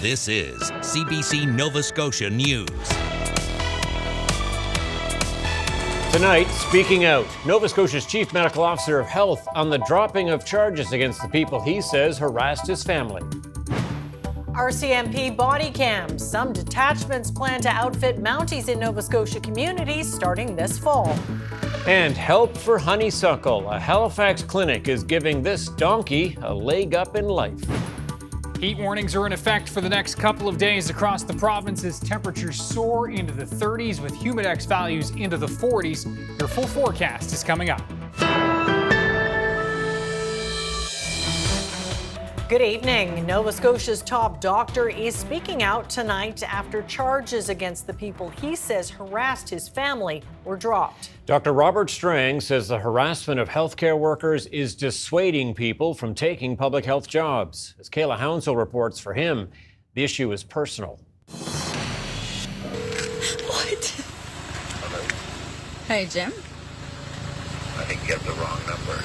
This is CBC Nova Scotia News. Tonight, speaking out, Nova Scotia's Chief Medical Officer of Health on the dropping of charges against the people he says harassed his family. RCMP body cams. Some detachments plan to outfit Mounties in Nova Scotia communities starting this fall. And help for Honeysuckle. A Halifax clinic is giving this donkey a leg up in life. Heat warnings are in effect for the next couple of days across the province as temperatures soar into the 30s with humidex values into the 40s. Your full forecast is coming up. Good evening. Nova Scotia's top doctor is speaking out tonight after charges against the people he says harassed his family were dropped. Dr. Robert Strang says the harassment of healthcare workers is dissuading people from taking public health jobs. As Kayla Hounsell reports, for him, the issue is personal. What? Hey, Jim. I think you have the wrong number.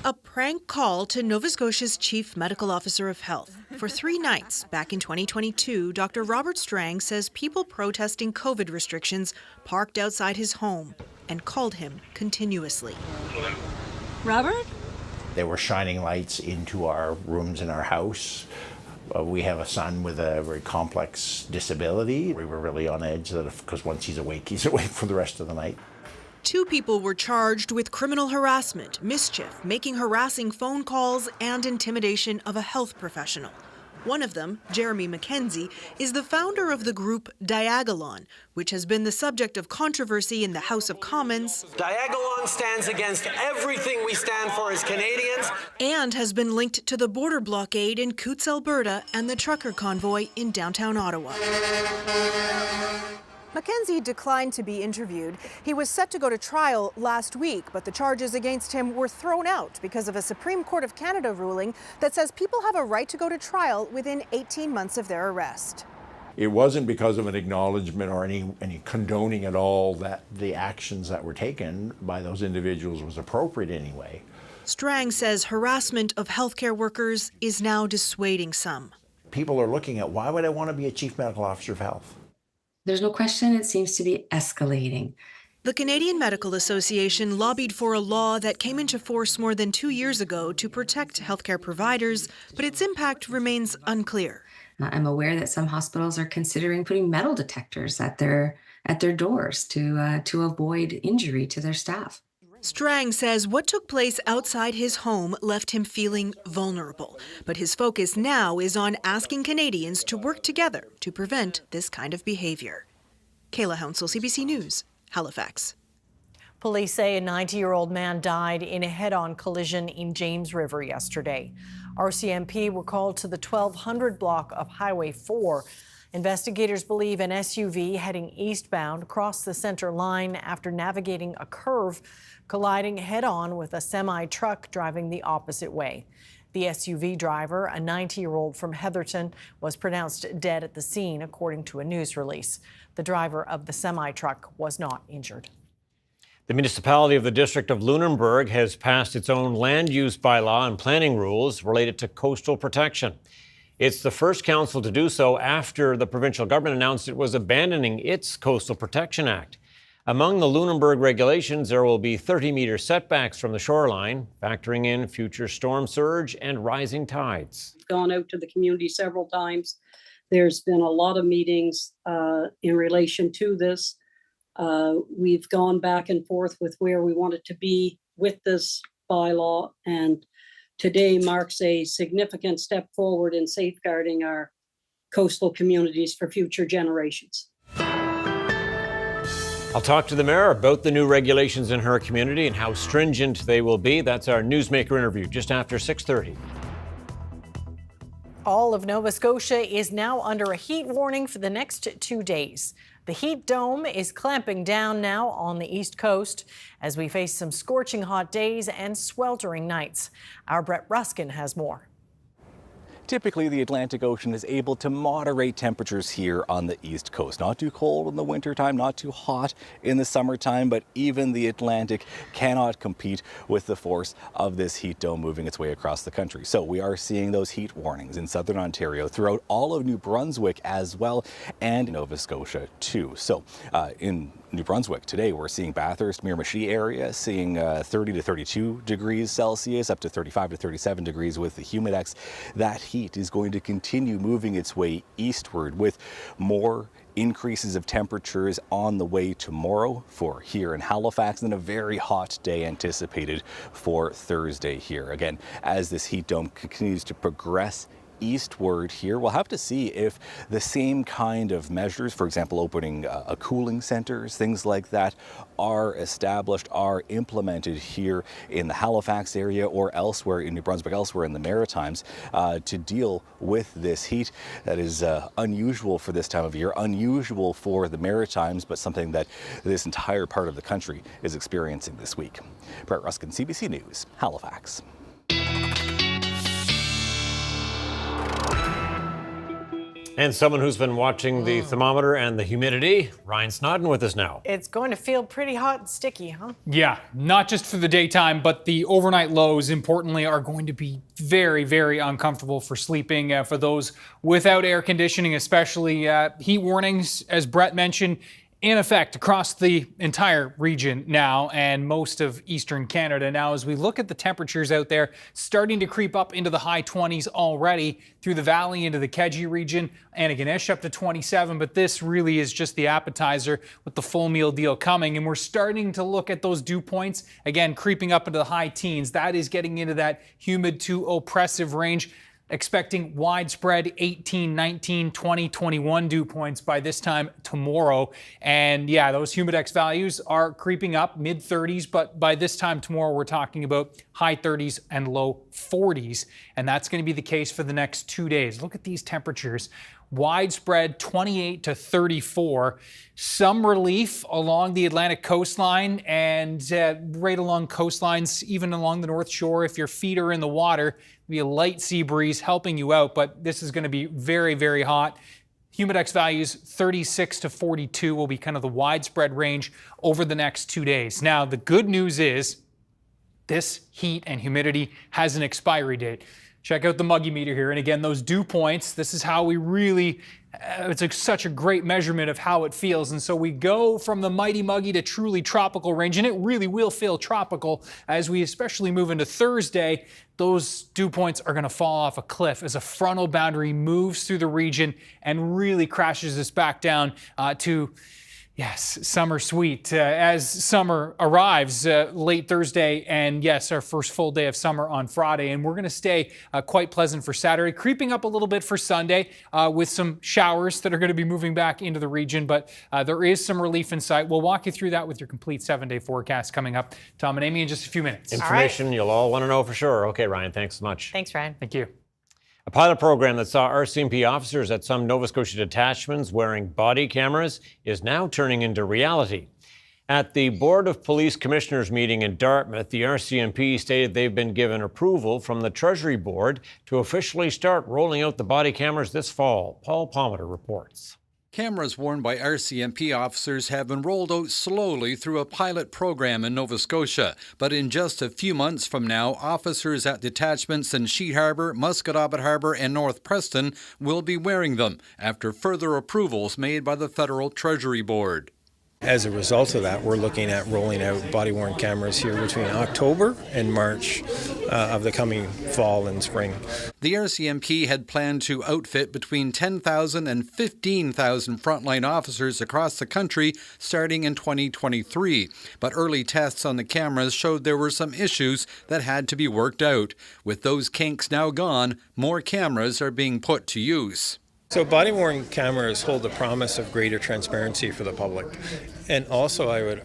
A prank call to Nova Scotia's Chief Medical Officer of Health. For 3 nights back in 2022, Dr. Robert Strang says people protesting COVID restrictions parked outside his home and called him continuously. Robert? They were shining lights into our rooms in our house. We have a son with a very complex disability. We were really on edge because once he's awake for the rest of the night. 2 people were charged with criminal harassment, mischief, making harassing phone calls, and intimidation of a health professional. One of them, Jeremy McKenzie, is the founder of the group Diagolon, which has been the subject of controversy in the House of Commons. Diagolon stands against everything we stand for as Canadians. And has been linked to the border blockade in Coutts, Alberta, and the trucker convoy in downtown Ottawa. McKenzie declined to be interviewed. He was set to go to trial last week, but the charges against him were thrown out because of a Supreme Court of Canada ruling that says people have a right to go to trial within 18 months of their arrest. It wasn't because of an acknowledgement or any condoning at all that the actions that were taken by those individuals was appropriate anyway. Strang says harassment of healthcare workers is now dissuading some. People are looking at, why would I want to be a Chief Medical Officer of Health? There's no question it seems to be escalating. The Canadian Medical Association lobbied for a law that came into force more than 2 years ago to protect healthcare providers, but its impact remains unclear. I'm aware that some hospitals are considering putting metal detectors at their doors to avoid injury to their staff. Strang says what took place outside his home left him feeling vulnerable, but his focus now is on asking Canadians to work together to prevent this kind of behavior. Kayla Hounsell, CBC News, Halifax. Police say a 90-year-old man died in a head-on collision in James River yesterday. RCMP were called to the 1200 block of Highway 4. Investigators believe an SUV heading eastbound crossed the center line after navigating a curve, colliding head-on with a semi-truck driving the opposite way. The SUV driver, a 90-year-old from Heatherton, was pronounced dead at the scene, according to a news release. The driver of the semi-truck was not injured. The municipality of the district of Lunenburg has passed its own land use bylaw and planning rules related to coastal protection. It's the first council to do so after the provincial government announced it was abandoning its Coastal Protection Act. Among the Lunenburg regulations, there will be 30-meter setbacks from the shoreline, factoring in future storm surge and rising tides. Gone out to the community several times. There's been a lot of meetings in relation to this. We've gone back and forth with where we wanted to be with this bylaw, and today marks a significant step forward in safeguarding our coastal communities for future generations. I'll talk to the mayor about the new regulations in her community and how stringent they will be. That's our Newsmaker interview just after 6:30. All of Nova Scotia is now under a heat warning for the next 2 days. The heat dome is clamping down now on the East Coast as we face some scorching hot days and sweltering nights. Our Brett Ruskin has more. typically the Atlantic Ocean is able to moderate temperatures here on the East Coast. Not too cold in the wintertime, not too hot in the summertime, but even the Atlantic cannot compete with the force of this heat dome moving its way across the country. So we are seeing those heat warnings in southern Ontario, throughout all of New Brunswick as well, and Nova Scotia too. So in New Brunswick today, we're seeing Bathurst, Miramichi area seeing 30 to 32 degrees Celsius, up to 35 to 37 degrees with the humidex. That heat is going to continue moving its way eastward with more increases of temperatures on the way tomorrow for here in Halifax, and a very hot day anticipated for Thursday here. Again, as this heat dome continues to progress eastward here, we'll have to see if the same kind of measures, for example, opening cooling centers, things like that, are established, are implemented here in the Halifax area or elsewhere in New Brunswick, elsewhere in the Maritimes, to deal with this heat that is unusual for this time of year, unusual for the Maritimes, but something that this entire part of the country is experiencing this week. Brett Ruskin, CBC News, Halifax. And someone who's been watching the thermometer and the humidity, Ryan Snoddon with us now. It's going to feel pretty hot and sticky, huh? Yeah, not just for the daytime, but the overnight lows, importantly, are going to be very, very uncomfortable for sleeping for those without air conditioning, especially heat warnings, as Brett mentioned, in effect across the entire region now and most of eastern Canada. Now, as we look at the temperatures out there, starting to creep up into the high 20s already through the valley into the Keji region, Antigonish up to 27, but this really is just the appetizer with the full meal deal coming. And we're starting to look at those dew points, again, creeping up into the high teens. That is getting into that humid to oppressive range. Expecting widespread 18, 19, 20, 21 dew points by this time tomorrow. And yeah, those humidex values are creeping up, mid 30s, but by this time tomorrow, we're talking about high 30s and low 40s. And that's going to be the case for the next 2 days. Look at these temperatures. Widespread 28 to 34. Some relief along the Atlantic coastline and right along coastlines, even along the North Shore. If your feet are in the water, be a light sea breeze helping you out, but this is going to be very, very hot. Humidex values 36 to 42 will be kind of the widespread range over the next 2 days. Now, the good news is this heat and humidity has an expiry date. Check out the Muggy meter here. And again, those dew points, this is how we really, it's such a great measurement of how it feels. And so we go from the mighty muggy to truly tropical range, and it really will feel tropical as we especially move into Thursday. Those dew points are going to fall off a cliff as a frontal boundary moves through the region and really crashes us back down to yes, summer sweet as summer arrives late Thursday, and yes, our first full day of summer on Friday. And we're going to stay quite pleasant for Saturday, creeping up a little bit for Sunday with some showers that are going to be moving back into the region, but there is some relief in sight. We'll walk you through that with your complete 7-day forecast coming up. Tom and Amy in just a few minutes. Information you'll all want to know for sure. Okay, Ryan, thanks so much. Thanks, Ryan. Thank you. A pilot program that saw RCMP officers at some Nova Scotia detachments wearing body cameras is now turning into reality. At the Board of Police Commissioners meeting in Dartmouth, the RCMP stated they've been given approval from the Treasury Board to officially start rolling out the body cameras this fall. Paul Palmer reports. Cameras worn by RCMP officers have been rolled out slowly through a pilot program in Nova Scotia. But in just a few months from now, officers at detachments in Sheet Harbour, Musquodoboit Harbour and North Preston will be wearing them after further approvals made by the Federal Treasury Board. As a result of that, we're looking at rolling out body-worn cameras here between October and March of the coming fall and spring. The RCMP had planned to outfit between 10,000 and 15,000 frontline officers across the country starting in 2023. But early tests on the cameras showed there were some issues that had to be worked out. With those kinks now gone, more cameras are being put to use. So body-worn cameras hold the promise of greater transparency for the public. And also I would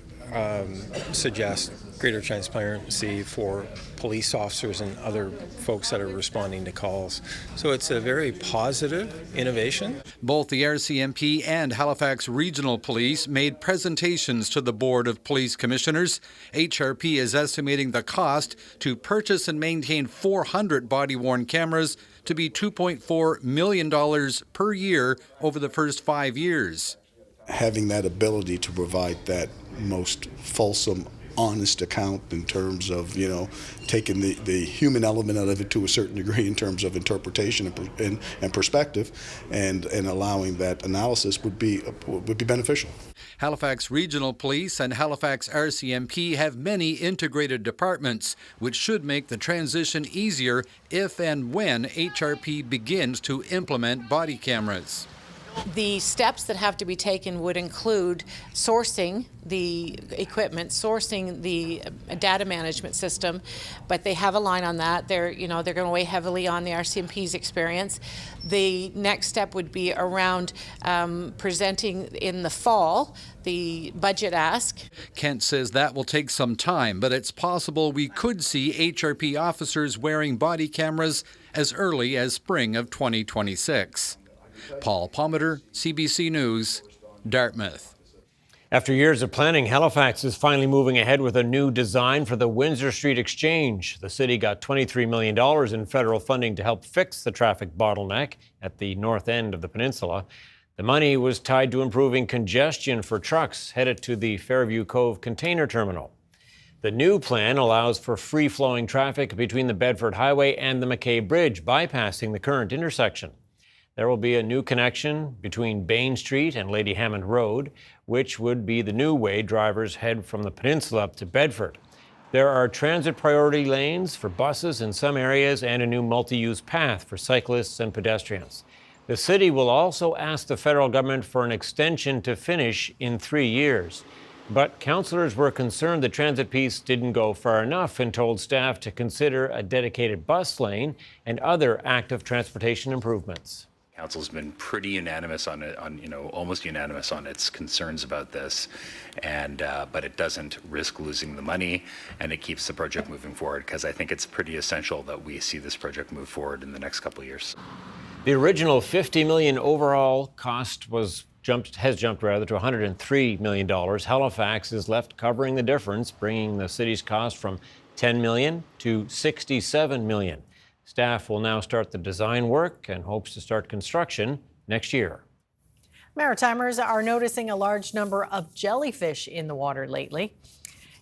suggest greater transparency for police officers and other folks that are responding to calls. So it's a very positive innovation. Both the RCMP and Halifax Regional Police made presentations to the Board of Police Commissioners. HRP is estimating the cost to purchase and maintain 400 body-worn cameras to be $2.4 million per year over the first 5 years. Having that ability to provide that most fulsome, honest account in terms of, taking the human element out of it to a certain degree in terms of interpretation and perspective, and allowing that analysis would be beneficial. Halifax Regional Police and Halifax RCMP have many integrated departments, which should make the transition easier if and when HRP begins to implement body cameras. The steps that have to be taken would include sourcing the equipment, sourcing the data management system, but they have a line on that. They're going to weigh heavily on the RCMP's experience. The next step would be around presenting in the fall the budget ask. Kent says that will take some time, but it's possible we could see HRP officers wearing body cameras as early as spring of 2026. Paul Palmeter, CBC News, Dartmouth. After years of planning, Halifax is finally moving ahead with a new design for the Windsor Street Exchange. The city got $23 million in federal funding to help fix the traffic bottleneck at the north end of the peninsula. The money was tied to improving congestion for trucks headed to the Fairview Cove container terminal. The new plan allows for free-flowing traffic between the Bedford Highway and the McKay Bridge, bypassing the current intersection. There will be a new connection between Bain Street and Lady Hammond Road, which would be the new way drivers head from the peninsula up to Bedford. There are transit priority lanes for buses in some areas and a new multi-use path for cyclists and pedestrians. The city will also ask the federal government for an extension to finish in 3 years. But councillors were concerned the transit piece didn't go far enough and told staff to consider a dedicated bus lane and other active transportation improvements. Council's been pretty unanimous on it, almost unanimous on its concerns about this, but it doesn't risk losing the money, and it keeps the project moving forward, because I think it's pretty essential that we see this project move forward in the next couple of years. The original $50 million overall cost has jumped to $103 million. Halifax is left covering the difference, bringing the city's cost from $10 million to $67 million. Staff will now start the design work and hopes to start construction next year. Maritimers are noticing a large number of jellyfish in the water lately.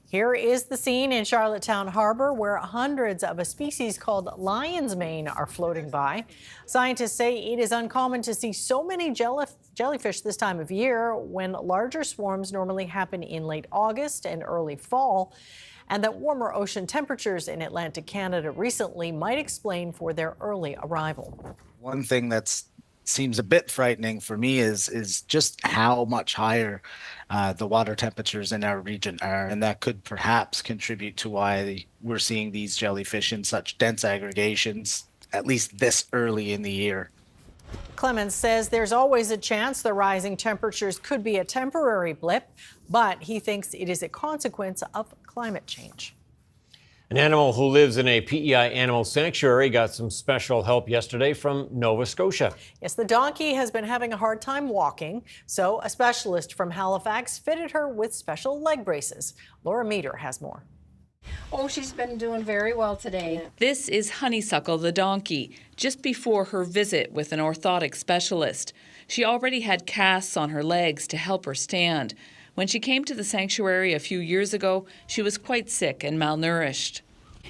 Here is the scene in Charlottetown Harbor, where hundreds of a species called lion's mane are floating by. Scientists say it is uncommon to see so many jellyfish this time of year, when larger swarms normally happen in late August and early fall, and that warmer ocean temperatures in Atlantic Canada recently might explain for their early arrival. One thing that seems a bit frightening for me is just how much higher the water temperatures in our region are, and that could perhaps contribute to why we're seeing these jellyfish in such dense aggregations, at least this early in the year. Clemens says there's always a chance the rising temperatures could be a temporary blip, but he thinks it is a consequence of climate change. An animal who lives in a PEI animal sanctuary got some special help yesterday from Nova Scotia. Yes, the donkey has been having a hard time walking, so a specialist from Halifax fitted her with special leg braces. Laura Meter has more. Oh, she's been doing very well today. This is Honeysuckle the donkey, just before her visit with an orthotic specialist. She already had casts on her legs to help her stand. When she came to the sanctuary a few years ago, she was quite sick and malnourished.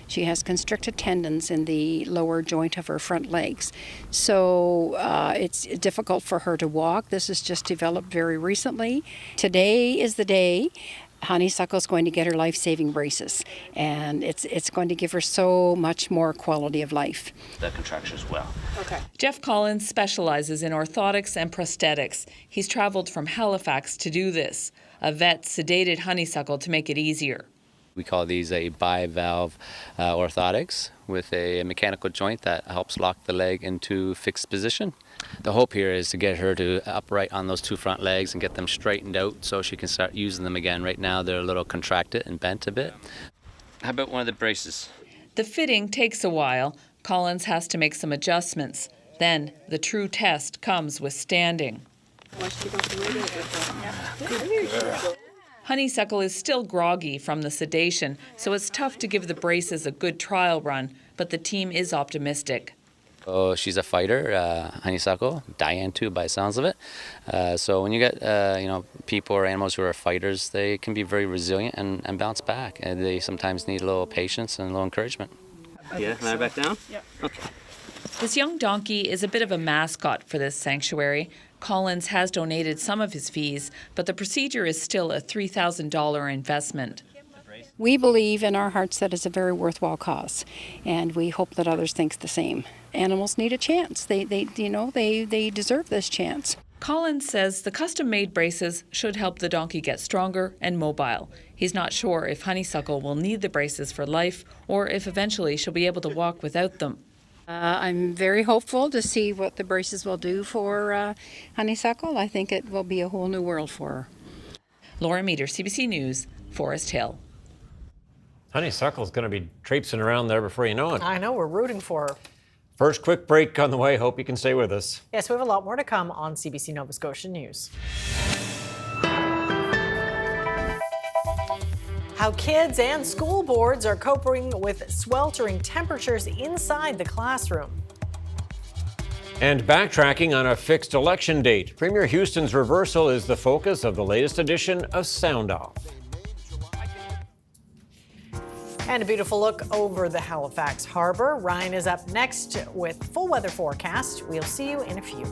She has constricted tendons in the lower joint of her front legs, so it's difficult for her to walk. This has just developed very recently. Today is the day. Honeysuckle is going to get her life-saving braces, and it's going to give her so much more quality of life. The contractions well. Okay. Jeff Collins specializes in orthotics and prosthetics. He's traveled from Halifax to do this. A vet sedated Honeysuckle to make it easier. We call these a bivalve orthotics with a mechanical joint that helps lock the leg into fixed position. The hope here is to get her to upright on those two front legs and get them straightened out so she can start using them again. Right now they're a little contracted and bent a bit. How about one of the braces? The fitting takes a while. Collins has to make some adjustments. Then the true test comes with standing. Honeysuckle is still groggy from the sedation, so it's tough to give the braces a good trial run, but the team is optimistic. Oh, she's a fighter, Honeysuckle, Diane too, by the sounds of it. So when you get, people or animals who are fighters, they can be very resilient and bounce back. And they sometimes need a little patience and a little encouragement. Yeah, lie back down? Yeah. Okay. This young donkey is a bit of a mascot for this sanctuary. Collins has donated some of his fees, but the procedure is still a $3,000 investment. We believe in our hearts that it's a very worthwhile cause, and we hope that others think the same. Animals need a chance. They deserve this chance. Collins says the custom-made braces should help the donkey get stronger and mobile. He's not sure if Honeysuckle will need the braces for life or if eventually she'll be able to walk without them. I'm very hopeful to see what the braces will do for Honeysuckle. I think it will be a whole new world for her. Laura Meter, CBC News, Forest Hill. Honeysuckle's going to be traipsing around there before you know it. I know, we're rooting for her. First quick break on the way. Hope you can stay with us. Yes, we have a lot more to come on CBC Nova Scotia News. How kids and school boards are coping with sweltering temperatures inside the classroom. And backtracking on a fixed election date. Premier Houston's reversal is the focus of the latest edition of Sound Off. And a beautiful look over the Halifax Harbor. Ryan is up next with full weather forecast. We'll see you in a few.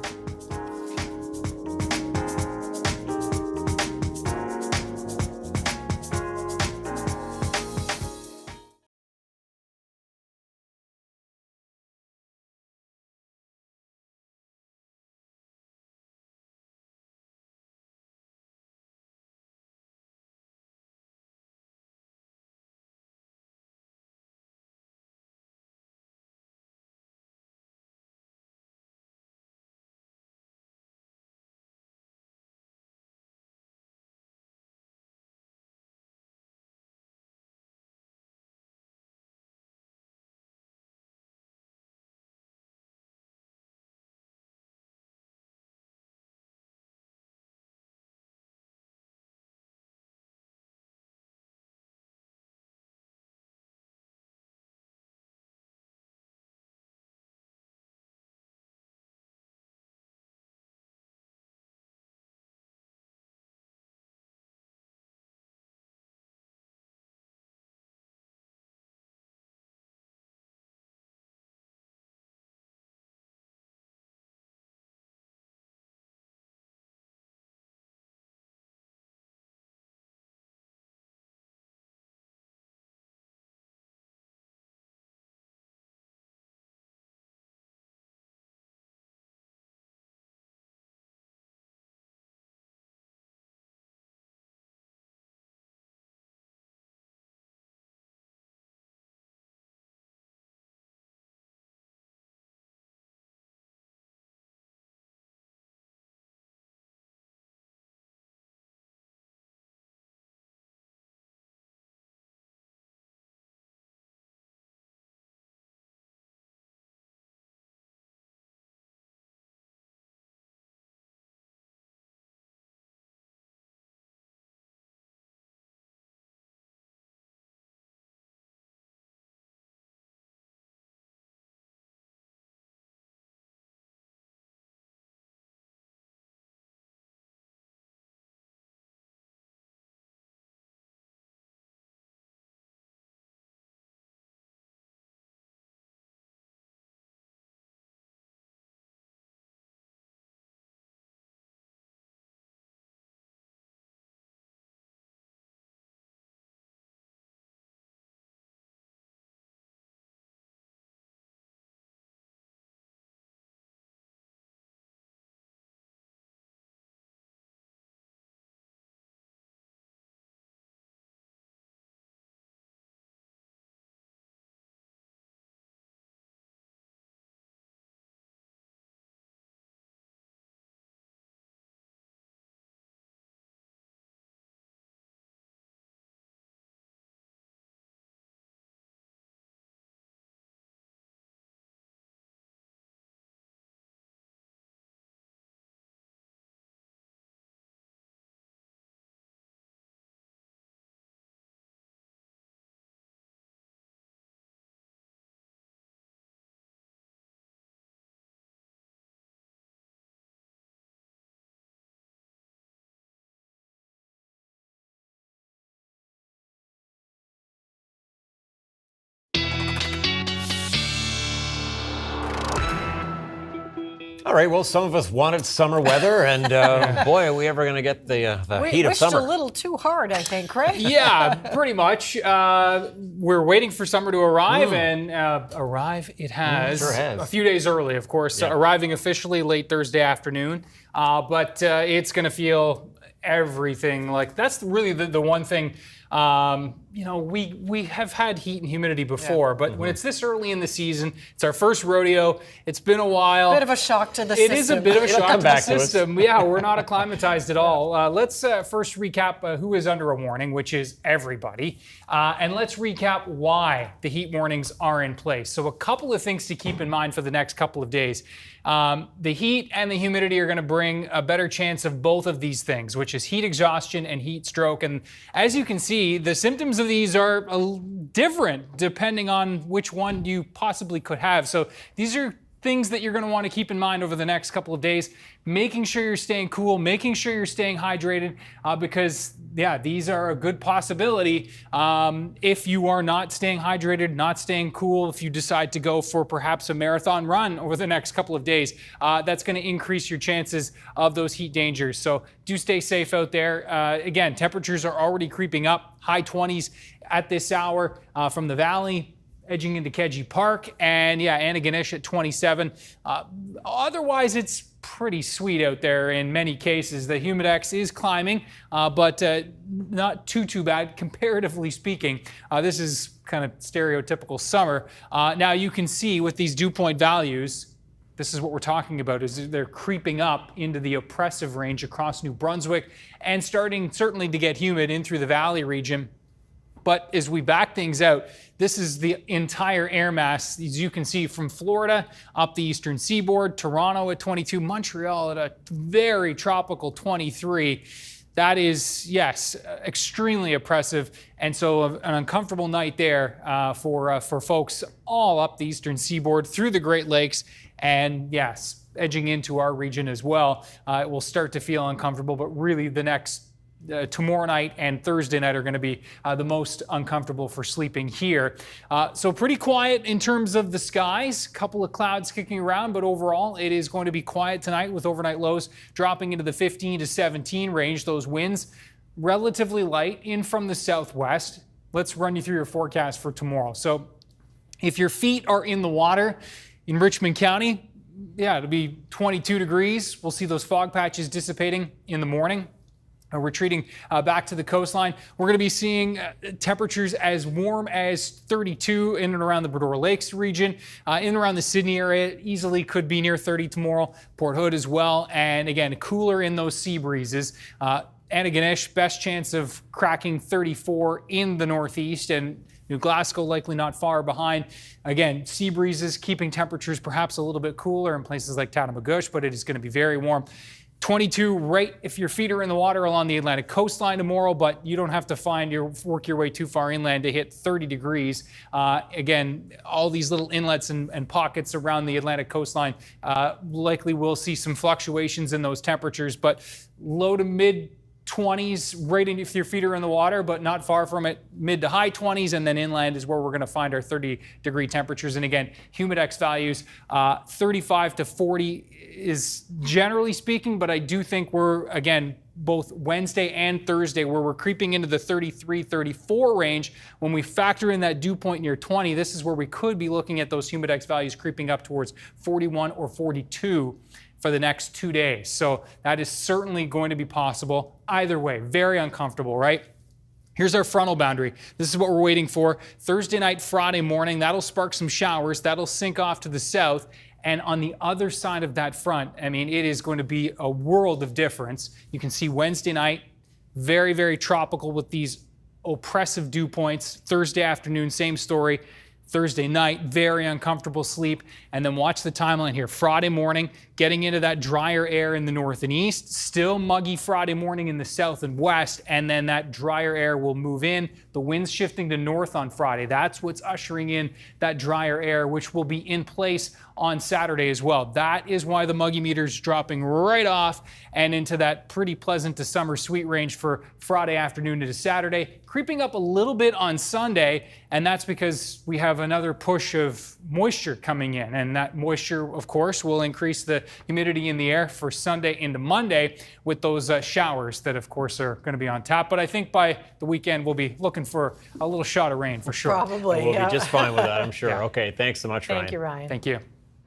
All right, well, some of us wanted summer weather, and boy, are we ever going to get the heat of summer. We wished a little too hard, I think, right? Yeah, pretty much. We're waiting for summer to arrive, and arrive it has. Sure has. A few days early, of course, arriving officially late Thursday afternoon. But it's going to feel everything like that's really the one thing. We have had heat and humidity before, but when it's this early in the season, it's our first rodeo. It's been a while. Bit of a shock to the system. It is a bit of a shock to the system. Yeah, we're not acclimatized at all. Let's first recap who is under a warning, which is everybody. And let's recap why the heat warnings are in place. So a couple of things to keep in mind for the next couple of days. The heat and the humidity are going to bring a better chance of both of these things, which is heat exhaustion and heat stroke. And as you can see, the symptoms of these are different depending on which one you possibly could have. So these are things that you're going to want to keep in mind over the next couple of days, making sure you're staying cool, making sure you're staying hydrated, because these are a good possibility if you are not staying hydrated, not staying cool, if you decide to go for perhaps a marathon run over the next couple of days, that's going to increase your chances of those heat dangers. So do stay safe out there. Again, temperatures are already creeping up, high 20s at this hour from the valley, edging into Keji Park, and Antigonish at 27. Otherwise, it's pretty sweet out there in many cases. The humidex is climbing, but not too bad, comparatively speaking. This is kind of stereotypical summer. Now you can see with these dew point values, this is what we're talking about, is they're creeping up into the oppressive range across New Brunswick and starting certainly to get humid in through the valley region. But as we back things out, this is the entire air mass, as you can see, from Florida up the eastern seaboard, Toronto at 22, Montreal at a very tropical 23. That is, yes, extremely oppressive. And so an uncomfortable night there for folks all up the eastern seaboard through the Great Lakes. And yes, edging into our region as well. It will start to feel uncomfortable, but really the next tomorrow night and Thursday night are going to be the most uncomfortable for sleeping here. So pretty quiet in terms of the skies, couple of clouds kicking around, but overall it is going to be quiet tonight with overnight lows dropping into the 15 to 17 range. Those winds relatively light in from the southwest. Let's run you through your forecast for tomorrow. So if your feet are in the water in Richmond County, it'll be 22 degrees. We'll see those fog patches dissipating in the morning. Retreating back to the coastline, we're going to be seeing temperatures as warm as 32 in and around the Bredor Lakes region. In and around the Sydney area, easily could be near 30 tomorrow. Port Hood as well. And again, cooler in those sea breezes. Antigonish, best chance of cracking 34 in the northeast, and New Glasgow likely not far behind. Again, sea breezes keeping temperatures perhaps a little bit cooler in places like Tatamagouche, but it is going to be very warm. 22 right if your feet are in the water along the Atlantic coastline tomorrow, but you don't have to work your way too far inland to hit 30 degrees. Again, all these little inlets and pockets around the Atlantic coastline likely will see some fluctuations in those temperatures, but low to mid 20s right if your feet are in the water, but not far from it, mid to high 20s, and then inland is where we're going to find our 30-degree temperatures. And again, humidex values, 35 to 40 is generally speaking, but I do think we're, again, both Wednesday and Thursday, where we're creeping into the 33, 34 range. When we factor in that dew point near 20, this is where we could be looking at those humidex values creeping up towards 41 or 42 for the next 2 days. So that is certainly going to be possible. Either way, very uncomfortable, right? Here's our frontal boundary. This is what we're waiting for. Thursday night, Friday morning, that'll spark some showers. That'll sink off to the south. And on the other side of that front, I mean, it is going to be a world of difference. You can see Wednesday night, very, very tropical with these oppressive dew points. Thursday afternoon, same story. Thursday night, very uncomfortable sleep. And then watch the timeline here. Friday morning, getting into that drier air in the north and east. Still muggy Friday morning in the south and west. And then that drier air will move in. The wind's shifting to north on Friday. That's what's ushering in that drier air, which will be in place on Saturday as well. That is why the muggy meter's dropping right off and into that pretty pleasant to summer sweet range for Friday afternoon into Saturday. creeping up a little bit on Sunday, and that's because we have another push of moisture coming in, and that moisture, of course, will increase the humidity in the air for Sunday into Monday with those showers that, of course, are going to be on tap. But I think by the weekend, we'll be looking for a little shot of rain for sure. Probably. We'll be just fine with that, I'm sure. Yeah. Okay, thanks so much, Ryan. Thank you, Ryan. Thank you.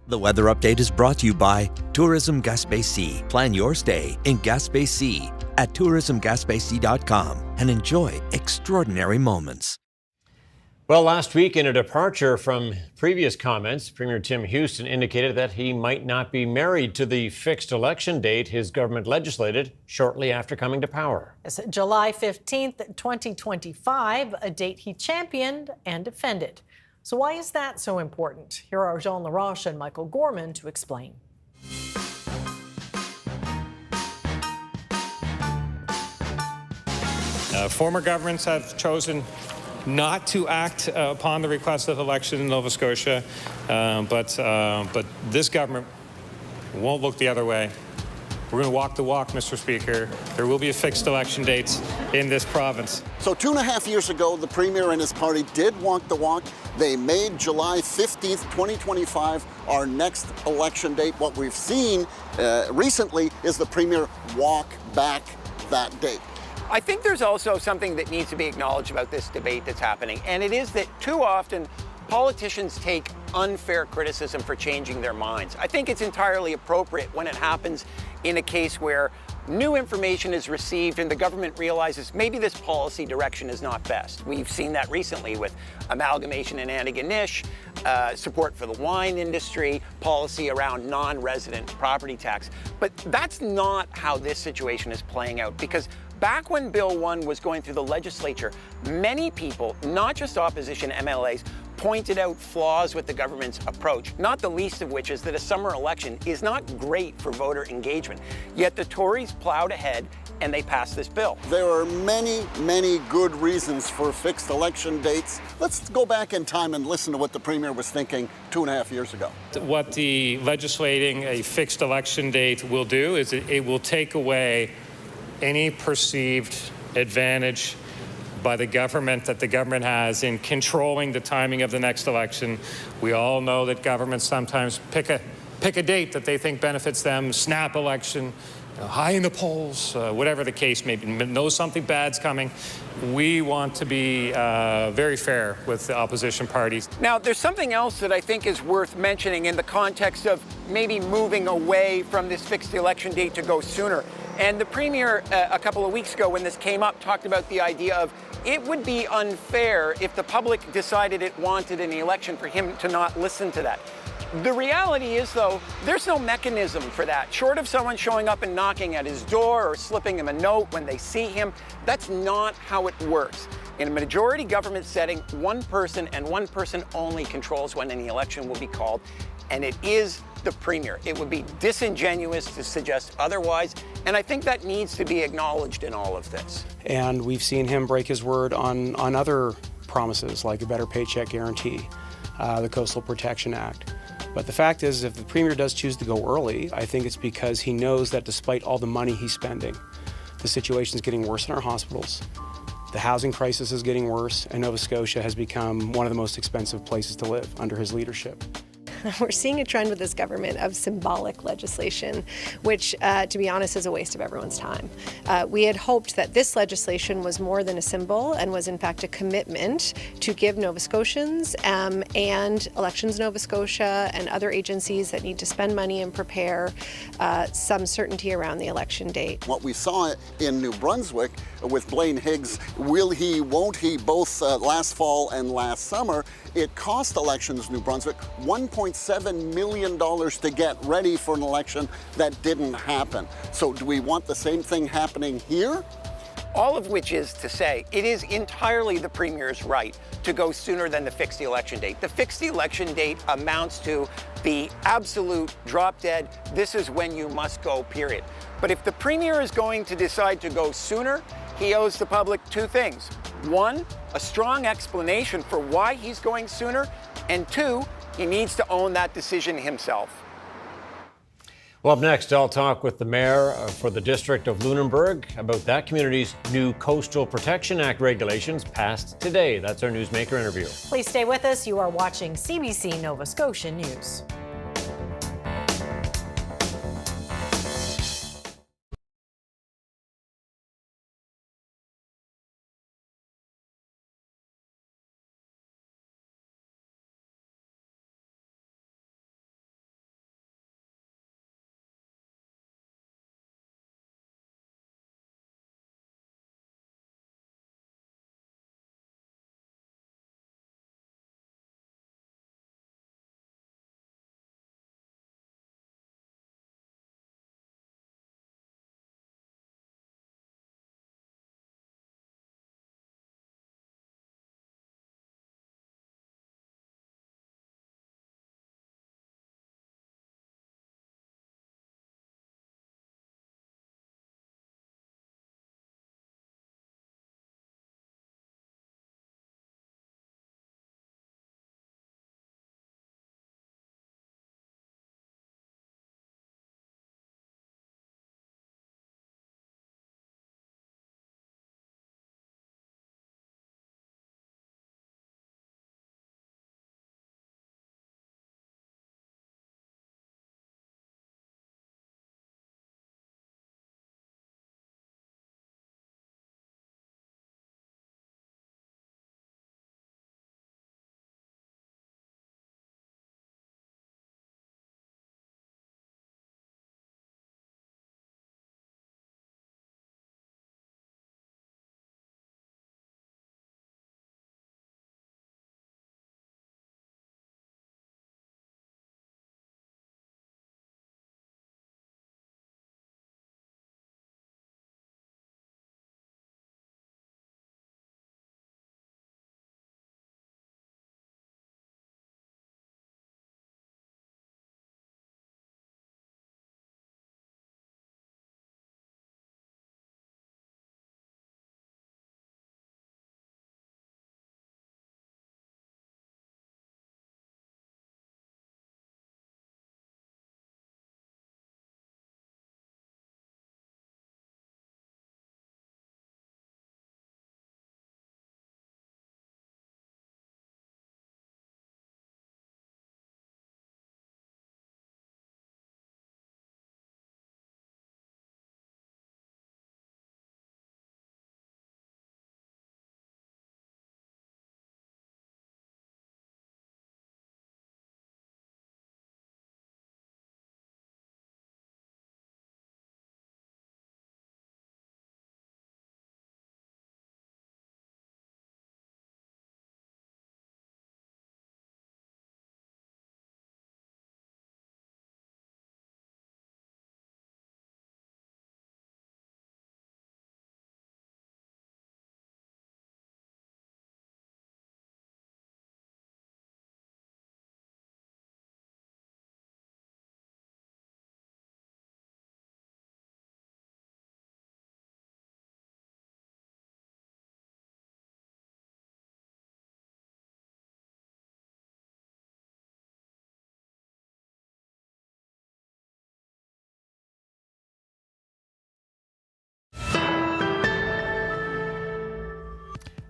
The weather update is brought to you by Tourism Gaspésie. Plan your stay in Gaspésie at tourismgaspésie.com and enjoy extraordinary moments. Well, last week, in a departure from previous comments, Premier Tim Houston indicated that he might not be married to the fixed election date his government legislated shortly after coming to power. It's July 15th, 2025, a date he championed and defended. So why is that so important? Here are Jean Laroche and Michael Gorman to explain. Former governments have chosen not to act upon the request of election in Nova Scotia, but this government won't look the other way. We're going to walk the walk, Mr. Speaker. There will be a fixed election date in this province. So 2.5 years ago, the Premier and his party did walk the walk. They made July 15th, 2025 our next election date. What we've seen recently is the Premier walk back that date. I think there's also something that needs to be acknowledged about this debate that's happening, and it is that too often politicians take unfair criticism for changing their minds. I think it's entirely appropriate when it happens in a case where new information is received and the government realizes maybe this policy direction is not best. We've seen that recently with amalgamation in Antigonish, support for the wine industry, policy around non-resident property tax. But that's not how this situation is playing out, because back when Bill 1 was going through the legislature, many people, not just opposition MLAs, pointed out flaws with the government's approach, not the least of which is that a summer election is not great for voter engagement. Yet the Tories plowed ahead and they passed this bill. There are many, many good reasons for fixed election dates. Let's go back in time and listen to what the Premier was thinking 2.5 years ago. What the legislating a fixed election date will do is it will take away any perceived advantage by the government that the government has in controlling the timing of the next election. We all know that governments sometimes pick a date that they think benefits them, snap election, high in the polls, whatever the case may be, know something bad's coming. We want to be very fair with the opposition parties. Now, there's something else that I think is worth mentioning in the context of maybe moving away from this fixed election date to go sooner. And the Premier, a couple of weeks ago when this came up, talked about the idea of it would be unfair if the public decided it wanted an election for him to not listen to that. The reality is, though, there's no mechanism for that. Short of someone showing up and knocking at his door or slipping him a note when they see him, that's not how it works. In a majority government setting, one person and one person only controls when any election will be called, and it is the Premier. It would be disingenuous to suggest otherwise, and I think that needs to be acknowledged in all of this. And we've seen him break his word on other promises, like a better paycheck guarantee, the Coastal Protection Act. But the fact is, if the Premier does choose to go early, I think it's because he knows that despite all the money he's spending, the situation is getting worse in our hospitals. The housing crisis is getting worse, and Nova Scotia has become one of the most expensive places to live under his leadership. We're seeing a trend with this government of symbolic legislation, which, to be honest, is a waste of everyone's time. We had hoped that this legislation was more than a symbol and was, in fact, a commitment to give Nova Scotians and Elections Nova Scotia and other agencies that need to spend money and prepare some certainty around the election date. What we saw in New Brunswick with Blaine Higgs, will he, won't he, both last fall and last summer, it cost Elections New Brunswick $1.7 million to get ready for an election that didn't happen. So do we want the same thing happening here? All of which is to say, it is entirely the Premier's right to go sooner than the fixed election date. The fixed election date amounts to the absolute drop dead, this is when you must go, period. But if the Premier is going to decide to go sooner, he owes the public two things. One, a strong explanation for why he's going sooner, and two, he needs to own that decision himself. Well, up next, I'll talk with the mayor for the District of Lunenburg about that community's new Coastal Protection Act regulations passed today. That's our Newsmaker interview. Please stay with us. You are watching CBC Nova Scotia News.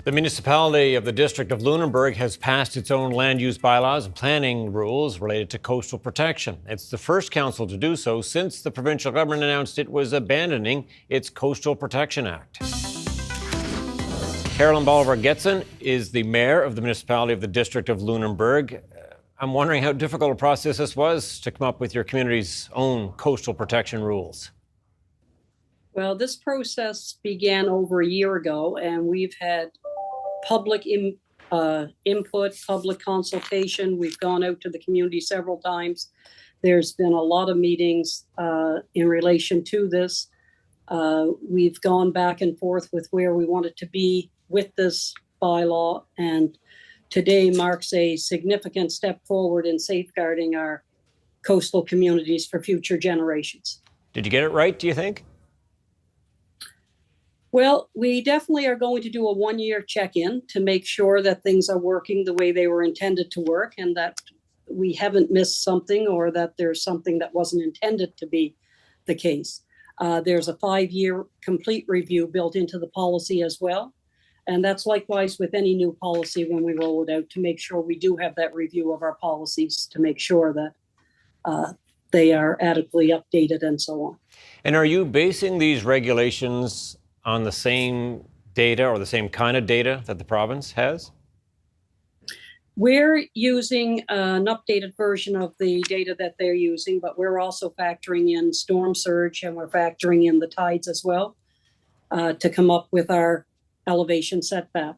The municipality of the District of Lunenburg has passed its own land use bylaws and planning rules related to coastal protection. It's the first council to do so since the provincial government announced it was abandoning its Coastal Protection Act. Carolyn Bolivar-Getson is the mayor of the municipality of the District of Lunenburg. I'm wondering how difficult a process this was to come up with your community's own coastal protection rules. Well, this process began over a year ago, and we've had public input, public consultation. We've gone out to the community several times. There's been a lot of meetings in relation to this. We've gone back and forth with where we wanted to be with this bylaw, and today marks a significant step forward in safeguarding our coastal communities for future generations. Did you get it right, do you think? Well, we definitely are going to do a one-year check-in to make sure that things are working the way they were intended to work, and that we haven't missed something or that there's something that wasn't intended to be the case. There's a 5-year complete review built into the policy as well. And that's likewise with any new policy when we roll it out, to make sure we do have that review of our policies to make sure that they are adequately updated and so on. And are you basing these regulations on the same data or the same kind of data that the province has? We're using an updated version of the data that they're using, but we're also factoring in storm surge and we're factoring in the tides as well to come up with our elevation setback.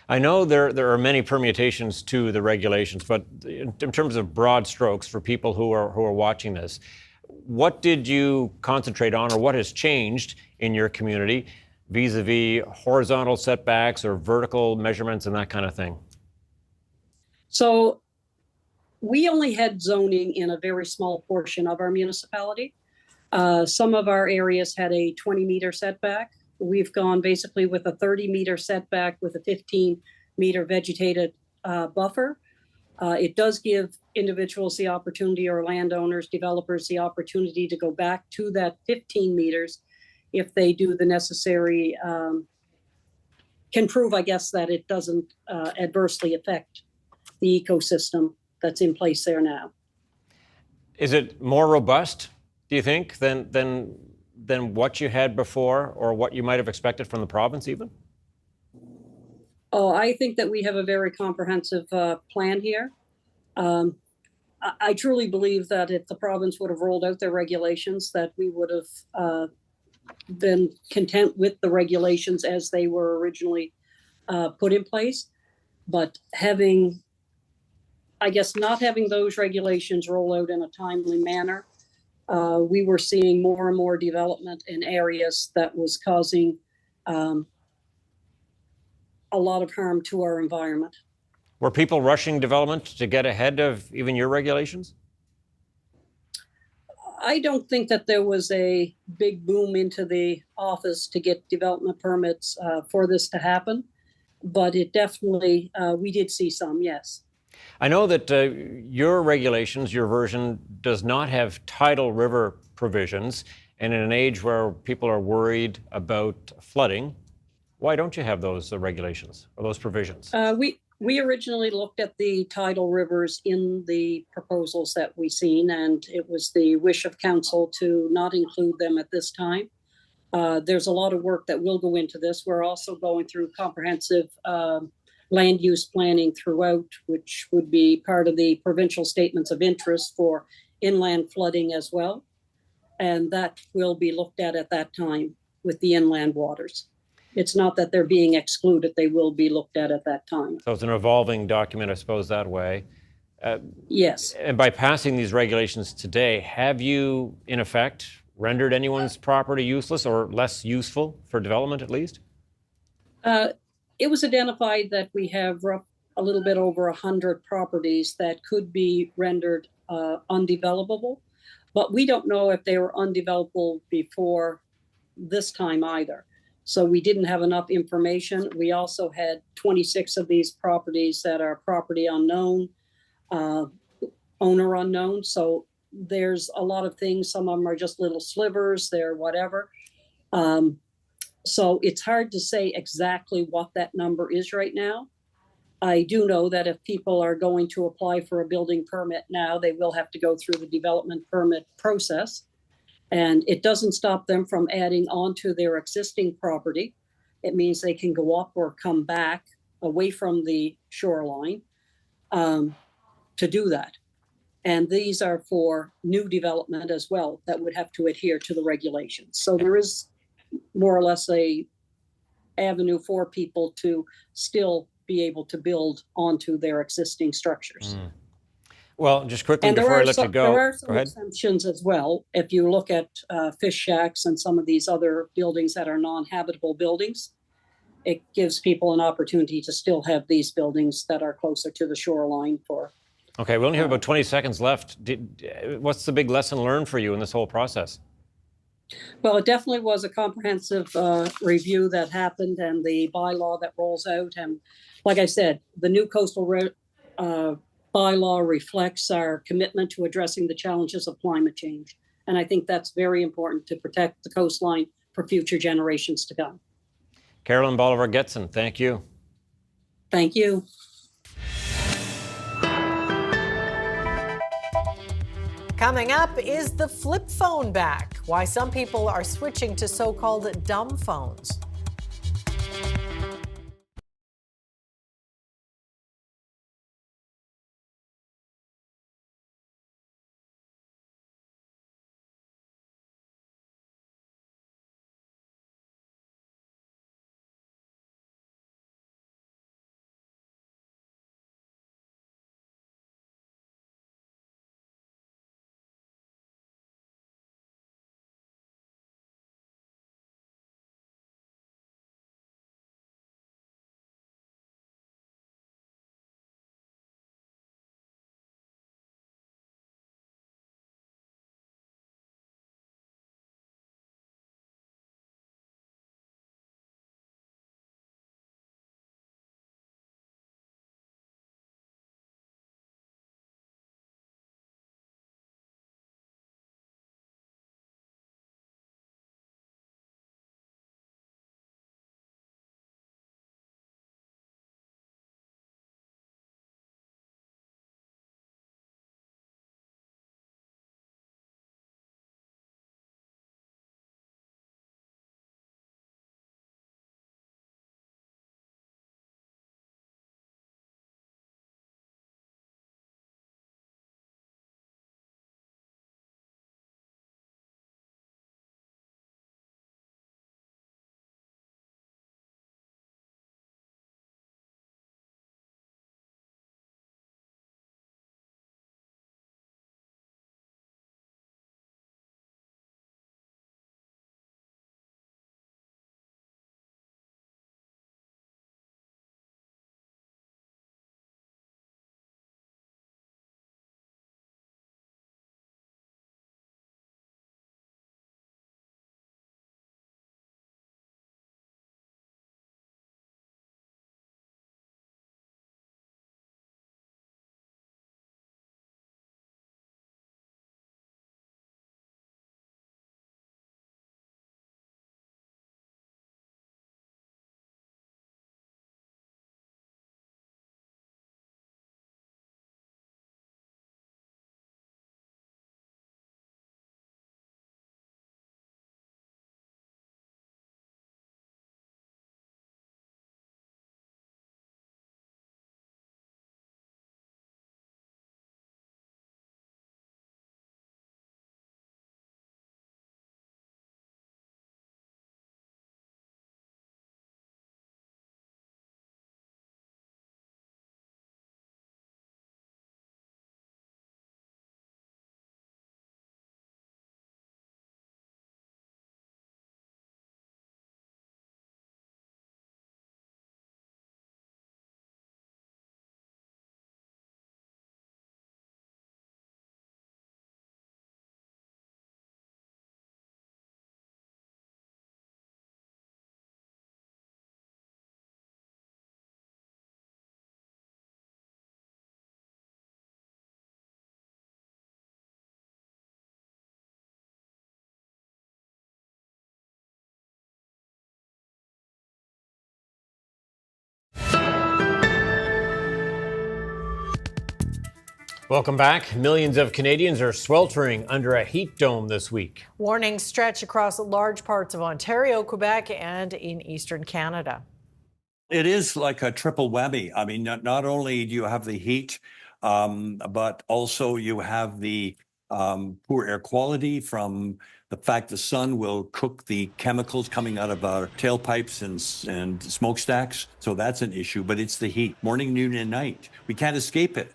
I know there are many permutations to the regulations, but in terms of broad strokes for people who are watching this, what did you concentrate on, or what has changed in your community vis-a-vis horizontal setbacks or vertical measurements and that kind of thing? So we only had zoning in a very small portion of our municipality. Some of our areas had a 20-meter setback. We've gone basically with a 30-meter setback with a 15-meter vegetated buffer. It does give individuals the opportunity, or landowners, developers, the opportunity to go back to that 15 meters if they do the necessary, can prove, I guess, that it doesn't adversely affect the ecosystem that's in place there now. Is it more robust, do you think, than what you had before, or what you might have expected from the province even? Oh, I think that we have a very comprehensive plan here. I truly believe that if the province would have rolled out their regulations, that we would have been content with the regulations as they were originally put in place. But not having those regulations roll out in a timely manner, we were seeing more and more development in areas that was causing a lot of harm to our environment. Were people rushing development to get ahead of even your regulations? I don't think that there was a big boom into the office to get development permits for this to happen, but it definitely, we did see some, yes. I know that your regulations, your version, does not have tidal river provisions, and in an age where people are worried about flooding, why don't you have those regulations or those provisions? We originally looked at the tidal rivers in the proposals that we seen, and it was the wish of council to not include them at this time. There's a lot of work that will go into this. We're also going through comprehensive land use planning throughout, which would be part of the provincial statements of interest for inland flooding as well. And that will be looked at that time with the inland waters. It's not that they're being excluded, they will be looked at that time. So it's an evolving document, I suppose, that way. Yes. And by passing these regulations today, have you, in effect, rendered anyone's property useless or less useful for development at least? It was identified that we have a little bit over 100 properties that could be rendered undevelopable, but we don't know if they were undevelopable before this time either. So we didn't have enough information. We also had 26 of these properties that are property unknown, owner unknown. So there's a lot of things. Some of them are just little slivers, they're whatever. So it's hard to say exactly what that number is right now. I do know that if people are going to apply for a building permit now, they will have to go through the development permit process. And it doesn't stop them from adding on to their existing property. It means they can go up or come back away from the shoreline to do that. And these are for new development as well that would have to adhere to the regulations. So there is more or less a avenue for people to still be able to build onto their existing structures. Mm. Well, just quickly before I let you go. There are some exemptions as well. If you look at fish shacks and some of these other buildings that are non-habitable buildings, it gives people an opportunity to still have these buildings that are closer to the shoreline for. Okay, we only have about 20 seconds left. What's the big lesson learned for you in this whole process? Well, it definitely was a comprehensive review that happened, and the bylaw that rolls out. And like I said, the new coastal bylaw reflects our commitment to addressing the challenges of climate change. And I think that's very important to protect the coastline for future generations to come. Carolyn Bolivar-Getson, thank you. Thank you. Coming up, is the flip phone back? Why some people are switching to so-called dumb phones. Welcome back. Millions of Canadians are sweltering under a heat dome this week. Warnings stretch across large parts of Ontario, Quebec, and in eastern Canada. It is like a triple whammy. I mean, not only do you have the heat, but also you have the poor air quality from the fact the sun will cook the chemicals coming out of our tailpipes and smokestacks. So that's an issue, but it's the heat, morning, noon, and night. We can't escape it.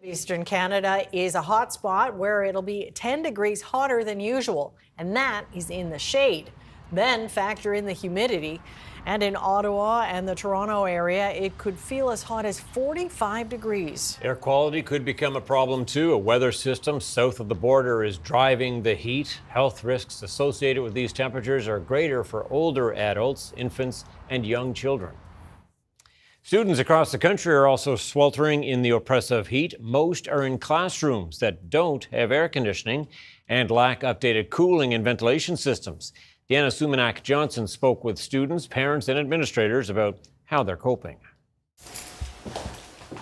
Eastern Canada is a hot spot where it'll be 10 degrees hotter than usual, and that is in the shade. Then factor in the humidity, and in Ottawa and the Toronto area, it could feel as hot as 45 degrees. Air quality could become a problem too. A weather system south of the border is driving the heat. Health risks associated with these temperatures are greater for older adults, infants, and young children. Students across the country are also sweltering in the oppressive heat. Most are in classrooms that don't have air conditioning and lack updated cooling and ventilation systems. Deanna Sumanak-Johnson spoke with students, parents, and administrators about how they're coping.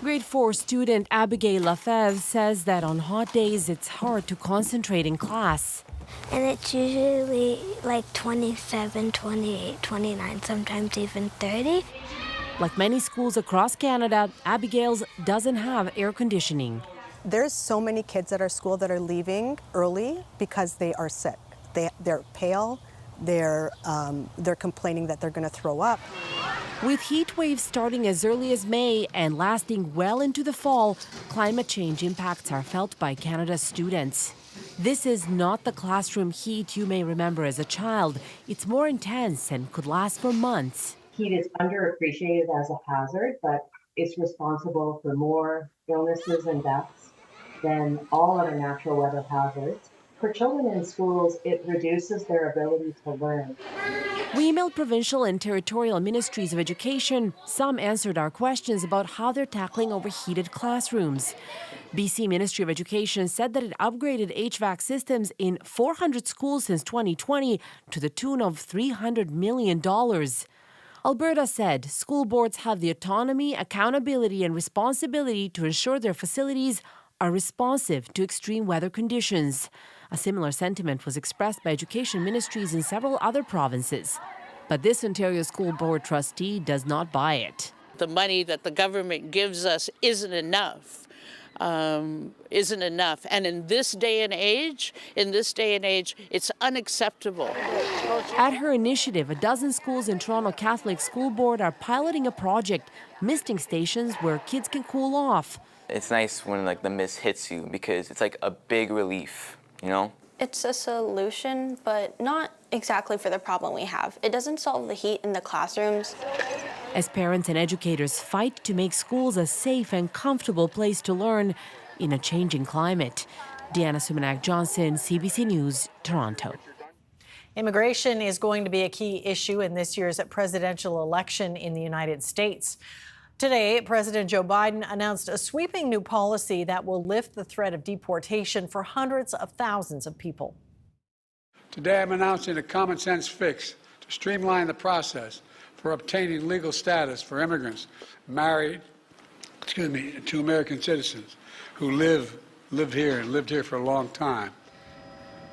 Grade 4 student Abigail Lafeve says that on hot days it's hard to concentrate in class. And it's usually like 27, 28, 29, sometimes even 30. Like many schools across Canada, Abigail's doesn't have air conditioning. There's so many kids at our school that are leaving early because they are sick. They're pale, they're complaining that they're going to throw up. With heat waves starting as early as May and lasting well into the fall, climate change impacts are felt by Canada's students. This is not the classroom heat you may remember as a child. It's more intense and could last for months. Heat is underappreciated as a hazard, but it's responsible for more illnesses and deaths than all other natural weather hazards. For children in schools, it reduces their ability to learn. We emailed provincial and territorial ministries of education. Some answered our questions about how they're tackling overheated classrooms. BC Ministry of Education said that it upgraded HVAC systems in 400 schools since 2020 to the tune of $300 million. Alberta said school boards have the autonomy, accountability, and responsibility to ensure their facilities are responsive to extreme weather conditions. A similar sentiment was expressed by education ministries in several other provinces. But this Ontario School Board trustee does not buy it. The money that the government gives us isn't enough. And in this day and age, it's unacceptable. At her initiative, a dozen schools in Toronto Catholic School Board are piloting a project, misting stations where kids can cool off. It's nice when the mist hits you because it's like a big relief, you know? It's a solution, but not exactly for the problem we have. It doesn't solve the heat in the classrooms. As parents and educators fight to make schools a safe and comfortable place to learn in a changing climate. Deanna Sumanak-Johnson, CBC News, Toronto. Immigration is going to be a key issue in this year's presidential election in the United States. Today, President Joe Biden announced a sweeping new policy that will lift the threat of deportation for hundreds of thousands of people. Today, I'm announcing a common sense fix to streamline the process for obtaining legal status for immigrants married to American citizens who lived here for a long time.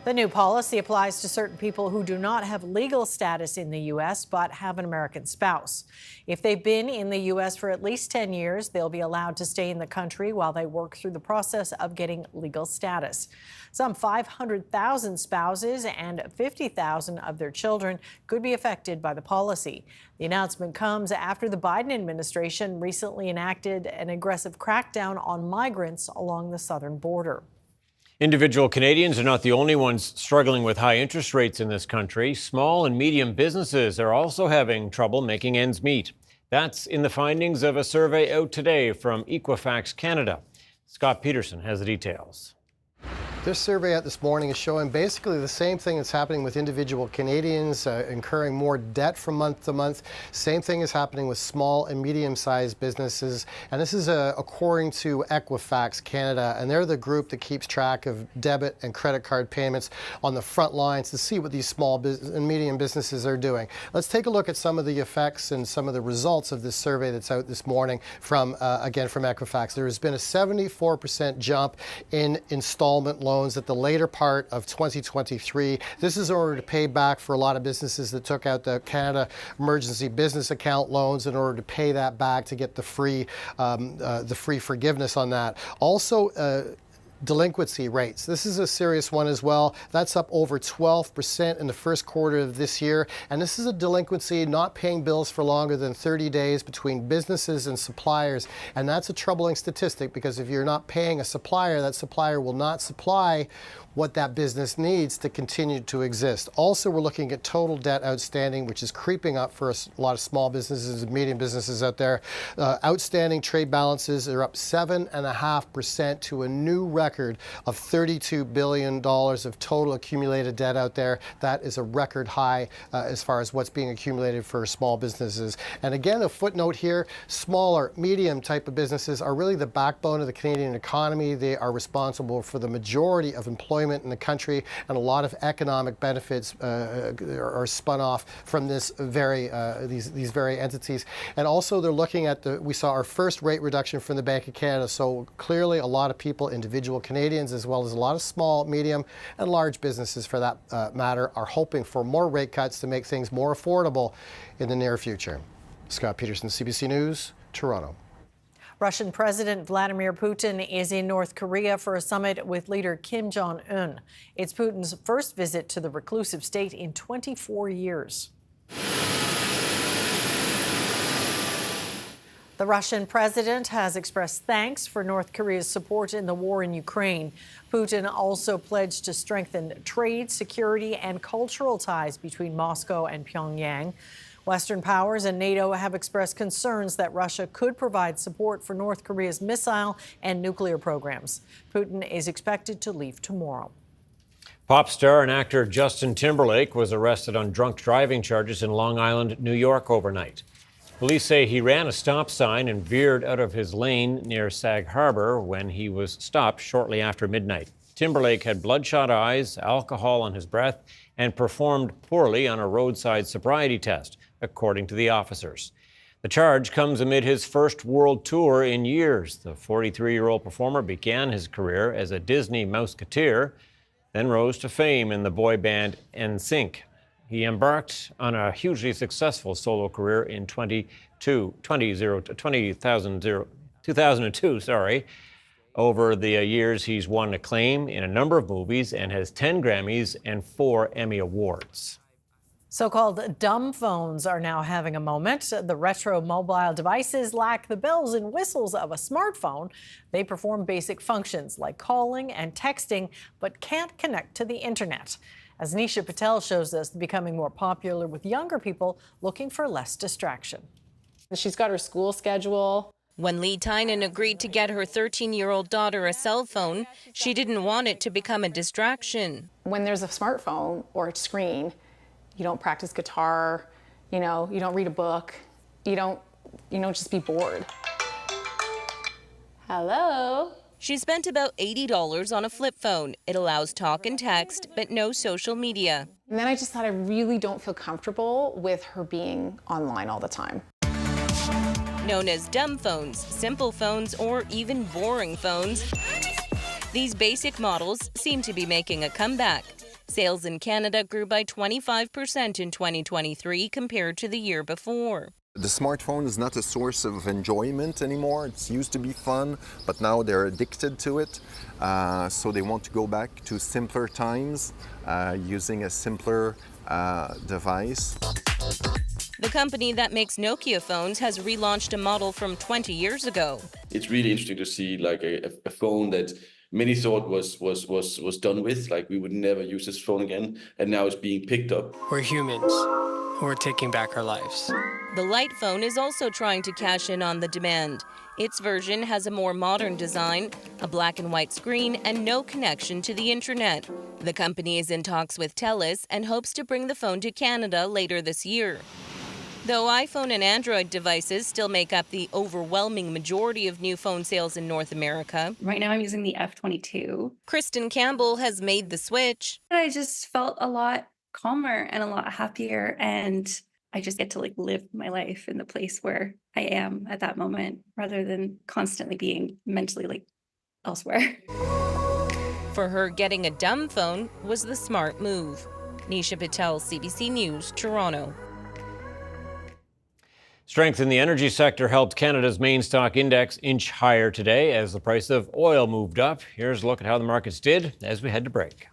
The new policy applies to certain people who do not have legal status in the U.S. but have an American spouse. If they've been in the U.S. for at least 10 years, they'll be allowed to stay in the country while they work through the process of getting legal status. Some 500,000 spouses and 50,000 of their children could be affected by the policy. The announcement comes after the Biden administration recently enacted an aggressive crackdown on migrants along the southern border. Individual Canadians are not the only ones struggling with high interest rates in this country. Small and medium businesses are also having trouble making ends meet. That's in the findings of a survey out today from Equifax Canada. Scott Peterson has the details. This survey out this morning is showing basically the same thing that's happening with individual Canadians incurring more debt from month to month. Same thing is happening with small and medium-sized businesses. And this is according to Equifax Canada. And they're the group that keeps track of debit and credit card payments on the front lines to see what these small and medium businesses are doing. Let's take a look at some of the effects and some of the results of this survey that's out this morning from, again, from Equifax. There has been a 74% jump in installment loans at the later part of 2023. This is in order to pay back for a lot of businesses that took out the Canada Emergency Business Account loans in order to pay that back to get the free forgiveness on that. Also, delinquency rates. This is a serious one as well. That's up over 12% in the first quarter of this year. And this is a delinquency not paying bills for longer than 30 days between businesses and suppliers. And that's a troubling statistic because if you're not paying a supplier, that supplier will not supply what that business needs to continue to exist. Also, we're looking at total debt outstanding, which is creeping up for a lot of small businesses and medium businesses out there. Outstanding trade balances are up 7.5% to a new record of $32 billion of total accumulated debt out there. That is a record high as far as what's being accumulated for small businesses. And again, a footnote here, smaller, medium type of businesses are really the backbone of the Canadian economy. They are responsible for the majority of employment in the country, and a lot of economic benefits are spun off from this these very entities. And also they're looking at we saw our first rate reduction from the Bank of Canada. So clearly a lot of people, individual Canadians, as well as a lot of small, medium, and large businesses for that matter, are hoping for more rate cuts to make things more affordable in the near future. Scott Peterson, CBC News, Toronto. Russian President Vladimir Putin is in North Korea for a summit with leader Kim Jong-un. It's Putin's first visit to the reclusive state in 24 years. The Russian president has expressed thanks for North Korea's support in the war in Ukraine. Putin also pledged to strengthen trade, security, and cultural ties between Moscow and Pyongyang. Western powers and NATO have expressed concerns that Russia could provide support for North Korea's missile and nuclear programs. Putin is expected to leave tomorrow. Pop star and actor Justin Timberlake was arrested on drunk driving charges in Long Island, New York overnight. Police say he ran a stop sign and veered out of his lane near Sag Harbor when he was stopped shortly after midnight. Timberlake had bloodshot eyes, alcohol on his breath, and performed poorly on a roadside sobriety test, according to the officers. The charge comes amid his first world tour in years. The 43-year-old performer began his career as a Disney Mouseketeer, then rose to fame in the boy band NSYNC. He embarked on a hugely successful solo career in 2002. Over the years, he's won acclaim in a number of movies and has 10 Grammys and 4 Emmy Awards. So-called dumb phones are now having a moment. The retro mobile devices lack the bells and whistles of a smartphone. They perform basic functions like calling and texting, but can't connect to the internet. As Nisha Patel shows us, becoming more popular with younger people looking for less distraction. She's got her school schedule. When Lee Tynan agreed to get her 13-year-old daughter a cell phone, she didn't want it to become a distraction. When there's a smartphone or a screen, you don't practice guitar, you don't read a book, you don't just be bored. Hello? She spent about $80 on a flip phone. It allows talk and text, but no social media. And then I just thought I really don't feel comfortable with her being online all the time. Known as dumb phones, simple phones, or even boring phones, these basic models seem to be making a comeback. Sales in Canada grew by 25% in 2023 compared to the year before. The smartphone is not a source of enjoyment anymore. It used to be fun, but now they're addicted to it. So they want to go back to simpler times using a simpler device. The company that makes Nokia phones has relaunched a model from 20 years ago. It's really interesting to see like a phone that many thought was done with, like we would never use this phone again, and now it's being picked up. We're humans. We're taking back our lives. The Light phone is also trying to cash in on the demand. Its version has a more modern design, a black and white screen, and no connection to the internet. The company is in talks with TELUS and hopes to bring the phone to Canada later this year. Though iPhone and Android devices still make up the overwhelming majority of new phone sales in North America. Right now I'm using the F22. Kristen Campbell has made the switch. I just felt a lot calmer and a lot happier, and I just get to live my life in the place where I am at that moment rather than constantly being mentally elsewhere. For her, getting a dumb phone was the smart move. Nisha Patel, CBC News, Toronto. Strength in the energy sector helped Canada's main stock index inch higher today as the price of oil moved up. Here's a look at how the markets did as we head to break.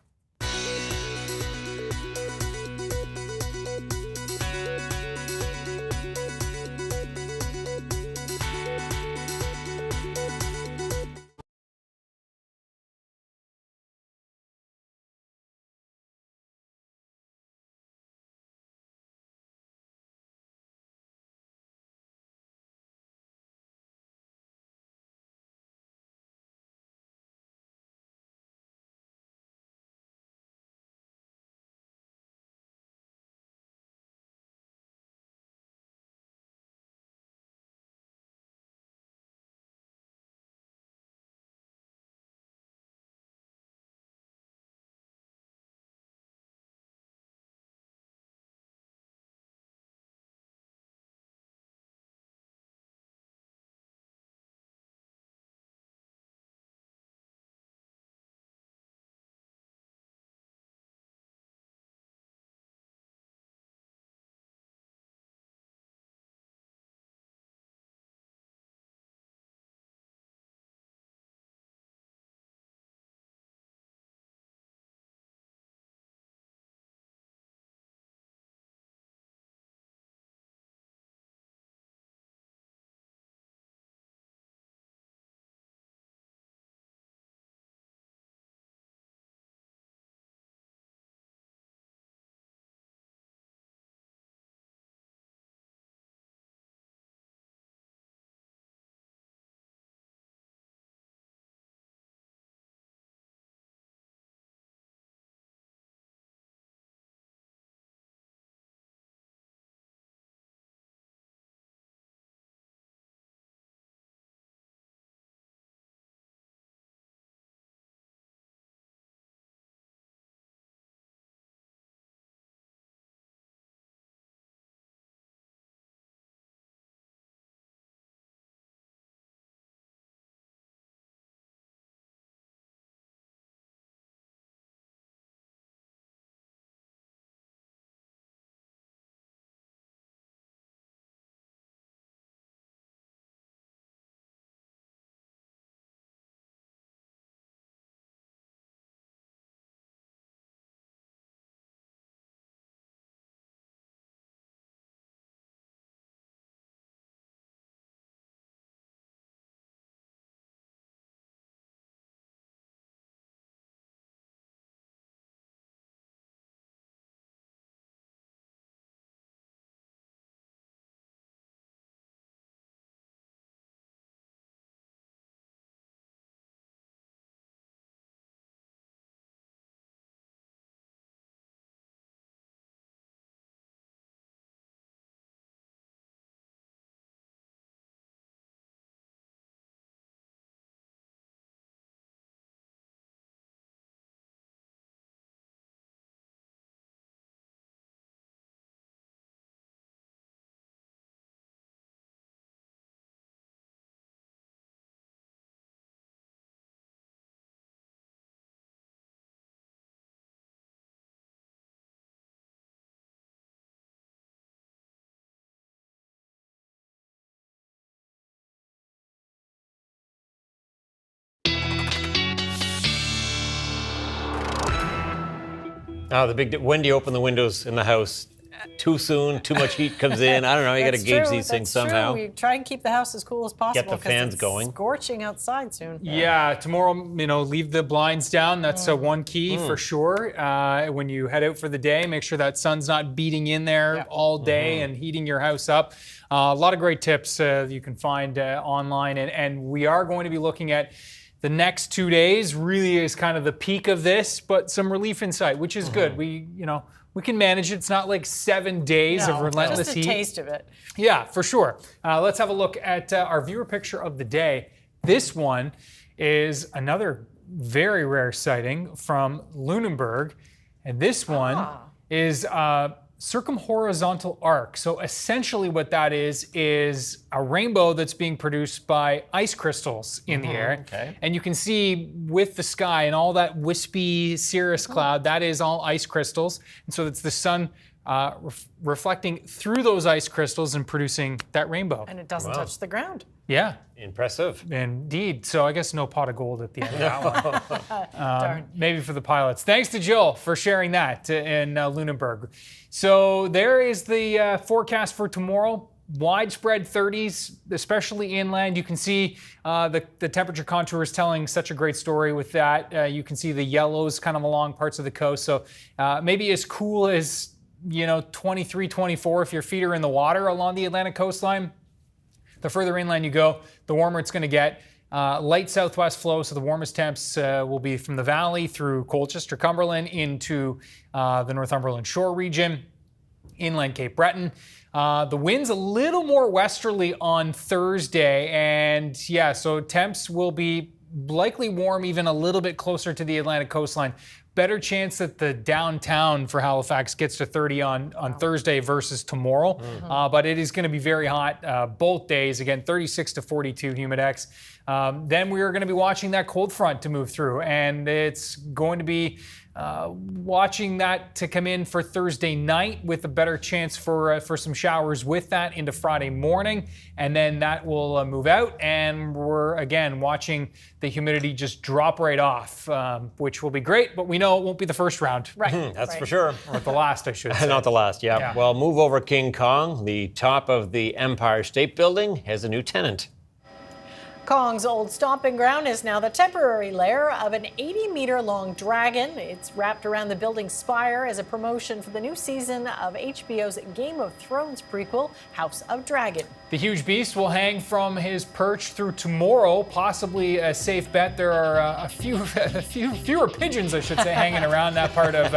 Oh, when do you open the windows in the house? Too soon, too much heat comes in. I don't know. You got to gauge these things somehow. We try and keep the house as cool as possible. Get the fans going. Scorching outside soon. Yeah, tomorrow, leave the blinds down. That's one key for sure. When you head out for the day, make sure that sun's not beating in there all day and heating your house up. A lot of great tips you can find online, and we are going to be looking at the next 2 days. Really is kind of the peak of this, but some relief in sight, which is good. We can manage it. It's not like 7 days of relentless heat. Just a taste of it. Yeah, for sure. Let's have a look at our viewer picture of the day. This one is another very rare sighting from Lunenburg. And this one is circumhorizontal arc. So essentially what that is a rainbow that's being produced by ice crystals in the air. Okay. And you can see with the sky and all that wispy cirrus cloud, that is all ice crystals. And so it's the sun reflecting through those ice crystals and producing that rainbow. And it doesn't touch the ground. Yeah. Impressive. Indeed. So I guess no pot of gold at the end of that one. Darn. Maybe for the pilots. Thanks to Jill for sharing that in Lunenburg. So there is the forecast for tomorrow. Widespread 30s, especially inland. You can see the temperature contour is telling such a great story with that. You can see the yellows kind of along parts of the coast. So maybe as cool as 23, 24 if your feet are in the water along the Atlantic coastline. The further inland you go, the warmer it's going to get. Light southwest flow, so the warmest temps will be from the valley through Colchester, Cumberland into the Northumberland Shore region, inland Cape Breton. The wind's a little more westerly on Thursday, and so temps will be likely warm even a little bit closer to the Atlantic coastline. Better chance that the downtown for Halifax gets to 30 on Thursday versus tomorrow. But it is going to be very hot both days. Again, 36 to 42 humidex. Then we are going to be watching that cold front to move through. And it's going to be watching that to come in for Thursday night with a better chance for some showers with that into Friday morning. And then that will move out. And we're, again, watching the humidity just drop right off, which will be great. But we know it won't be the first round. Right. That's for sure. Or the last, I should say. Not the last, yeah. Well, move over King Kong. The top of the Empire State Building has a new tenant. Kong's old stomping ground is now the temporary lair of an 80-meter-long dragon. It's wrapped around the building's spire as a promotion for the new season of HBO's Game of Thrones prequel, House of Dragon. The huge beast will hang from his perch through tomorrow, possibly a safe bet. There are a fewer pigeons, I should say, hanging around that part of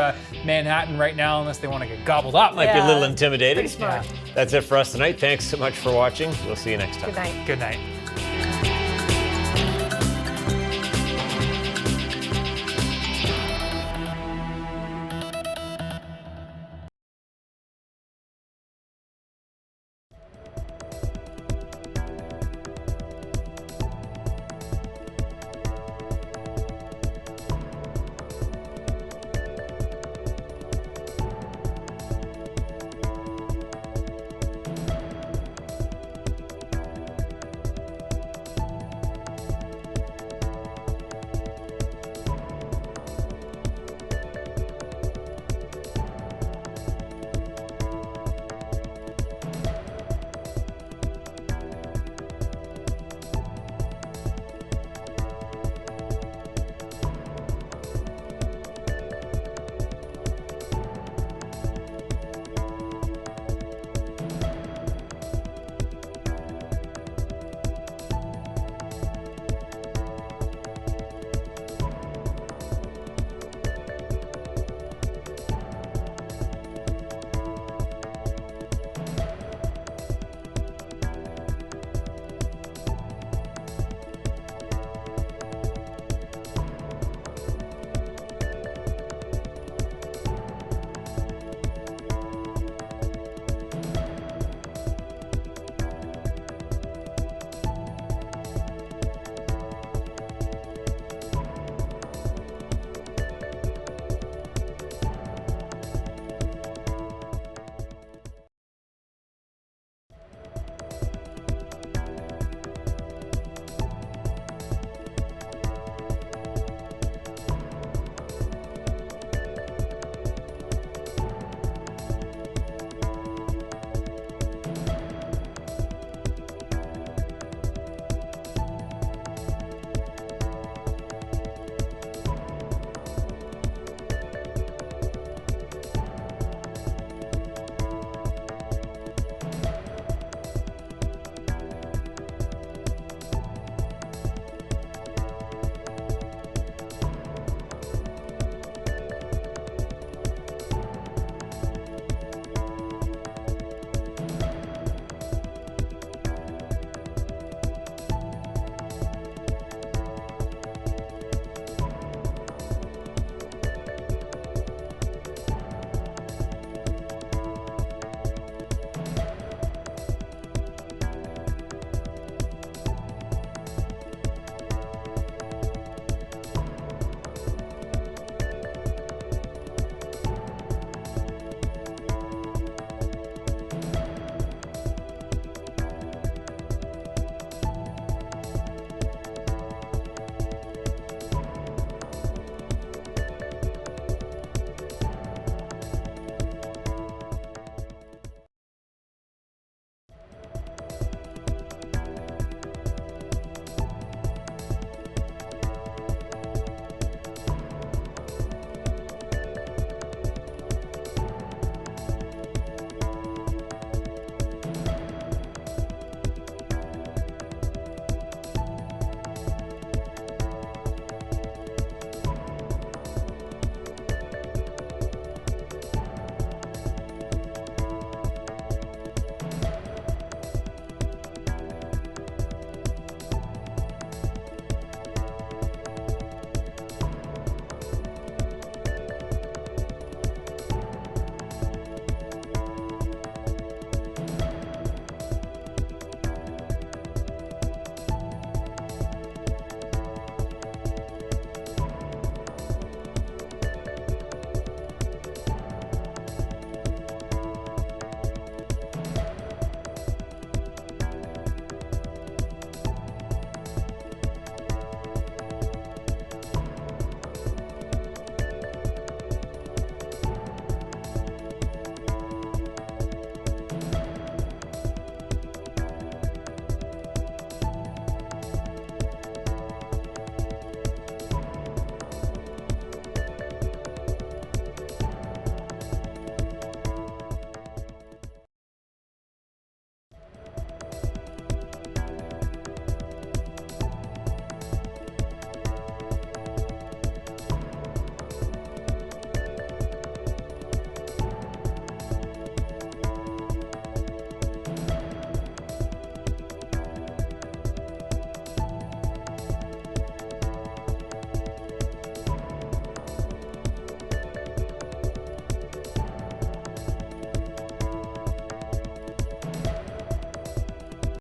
Manhattan right now, unless they want to get gobbled up. Might be a little intimidating. Pretty smart. That's it for us tonight. Thanks so much for watching. We'll see you next time. Good night. Good night.